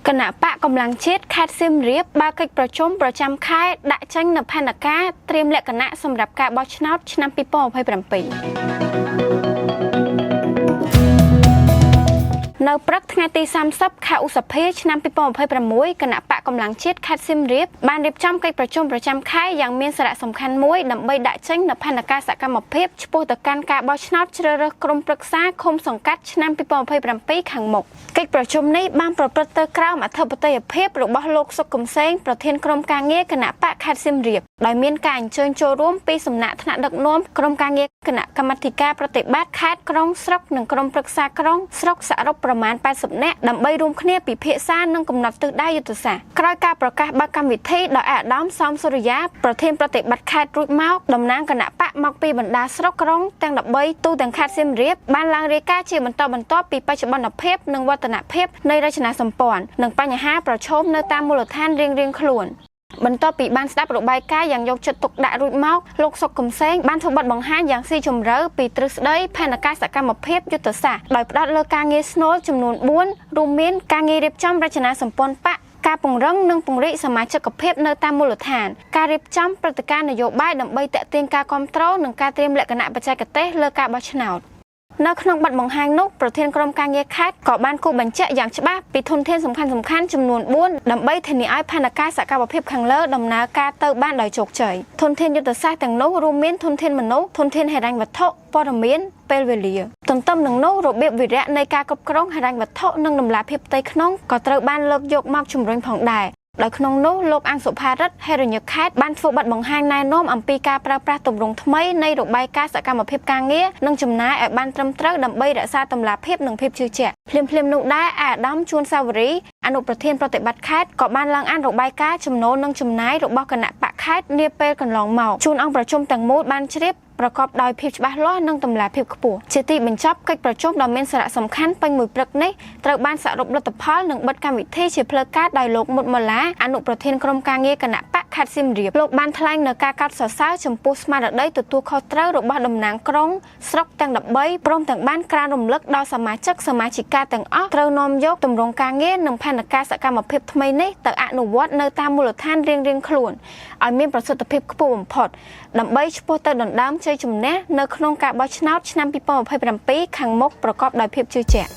គណៈបកកម្លាំងជាតិខេត្តសៀមរាបបើកិច្ចប្រជុំប្រចាំខែដាក់ចេញនូវផែនការត្រៀមលក្ខណៈសម្រាប់ការបោះឆ្នោតឆ្នាំ2027នៅព្រឹកថ្ងៃទី30ខែឧសភាឆ្នាំ2026គណៈបកកម្លាំងជាតិខេត្តសៀមរាបបានរៀបចំកិច្ចប្រជុំប្រចាំខែយ៉ាងមានសារៈសំខាន់មួយដើម្បីដាក់ចេញនូវផែនការសកម្មភាពឆ្ពោះទៅកាន់ការបោះឆ្នោតជ្រើសរើសក្រុមប្រឹក្សាឃុំសង្កាត់ឆ្នាំ2027ខាងមុខកិច្ចប្រជុំនេះបានប្រព្រឹត្តទៅក្រោមអធិបតេយ្យភាពរបស់លោកសុកកំសែងប្រធានក្រុមការងារគណៈបកខេត្តសៀមរាបដោយមានការអញ្ជើញចូលរួមពីសំណាក់ថ្នាក់ដឹកនាំក្រុមការងារគណៈកម្មាធិការប្រតិបត្តិខេត្តក្រុងស្រុកនិងក្រុមប្រឹក្សាក្រុងស្រុកសរុបប្រមាណ80នាក់ដើម្បីរួមគ្នាពិភាក្សានិងកំណត់ទិសដៅយុទ្ធសាស្ត្រក្រោយការប្រកាសបើកកម្មវិធីដោយអាដាមសំសុរិយាប្រធានប្រតិបត្តិខេត្តរួចមកតំណាងគណៈបកមកពីបណ្ដាស្រុកក្រុងទាំង13ទូទាំងខេត្តសៀមរាបបានឡើងរាយការណ៍ជាបន្តបន្ទាប់ពីបច្ចុប្បន្នភាពនិងវឌ្ឍនភាពនៃរចនាសម្ព័ន្ធនិងបញ្ហាប្រឈមនៅតាមមូលដ្ឋានរៀងៗខ្លួនបន្ទាប់ពីបានស្ដាប់របាយការណ៍យ៉ាងយកចិត្តទុកដាក់រួចមកលោកសុកកំសែងបានធ្វើបទបង្ហាញយ៉ាងស៊ីជម្រៅពីទ្រឹស្ដីផែនការសកម្មភាពយុទ្ធសាស្ត្រដោយផ្ដោតលើការងារស្នូលចំនួន4រួមមានការងាររៀបចំរចនាសម្ព័ន្ធបកការពង្រឹងនិងពង្រីកសមាជិកភាពនៅតាមមូលដ្ឋានការរៀបចំព្រឹត្តិការណ៍នយោបាយដើម្បីទាក់ទាញការគ្រប់គ្រងនិងការត្រៀមលក្ខណៈបច្ចេកទេសលើការបោះឆ្នោតនៅក្នុងបទបង្ហាញនោះប្រធានក្រុមការងារខេត្តក៏បានគូបញ្ជាក់យ៉ាងច្បាស់ពីធនធានសំខាន់ៗចំនួន4ដើម្បីធានាឲ្យផែនការសកម្មភាពខាងលើដំណើរការទៅបានដោយជោគជ័យធនធានយុទ្ធសាស្ត្រទាំងនោះរួមមានធនធានមនុស្សធនធានហិរញ្ញវត្ថុព័ត៌មានពេលវេលាទន្ទឹមនឹងនោះរបៀបវិរៈនៃការគ្រប់គ្រងហិរញ្ញវត្ថុនិងដំណាភាពផ្ទៃក្នុងក៏ត្រូវបានលើកយកមកជំរុញផងដែរដោយក្នុងនោះលោកអង្គសុផារិតហេរញ្ញខេត្តបានធ្វើបទបង្ហាញណែនាំអំពីការប្រើប្រាស់ទម្រង់ថ្មីនៃរបាយការណ៍សកម្មភាពការងារនិងចំណាយឲ្យបានត្រឹមត្រូវដើម្បីរក្សាតម្លាភាពនិងភាពជឿជាក់ភ្លាមៗនោះដែរអាដាមជួនសាវរីអនុប្រធានប្រតិបត្តិខេត្តក៏បានឡើងអានរបាយការណ៍ចំណូលនិងចំណាយរបស់គណៈបកខេត្តនាពេលកន្លងមកជួនអង្គប្រជុំទាំងមូលបានជ្រាបប្រកបដោយភាពច្បាស់លាស់និងតម្លាភាពខ្ពស់ជាទីបញ្ចប់កិច្ចប្រជុំដ៏មានសារៈសំខាន់ពេញមួយព្រឹកនេះត្រូវបានសរុបលទ្ធផលនិងបិទកម្មវិធីជាផ្លូវការដោយលោកមុតម៉ូឡាអនុប្រធានក្រុមការងារគណៈបកខេត្តសៀមរាបលោកបានថ្លែងនៅការកោតសរសើរចំពោះស្មារតីទទួលខុសត្រូវរបស់តំណាងក្រុងស្រុកទាំង13ព្រមទាំងបានក្រើនរំលឹកដល់សមាជិកសមាជិកាទាំងអស់ត្រូវនាំយកទម្រង់ការងារនិងផែនការសកម្មភាពថ្មីនេះទៅអនុវត្តនៅតាមមូលដ្ឋានរៀងៗខ្លួនឲ្យមានប្រសិទ្ធភាពខ្ពស់បំផុតដើម្បីឆ្ពោះទៅដណ្ដើមជ័យជំនះនៅក្នុងការបោះឆ្នោតឆ្នាំ2027ខាងមុខប្រកបដោយភាពជឿជាក់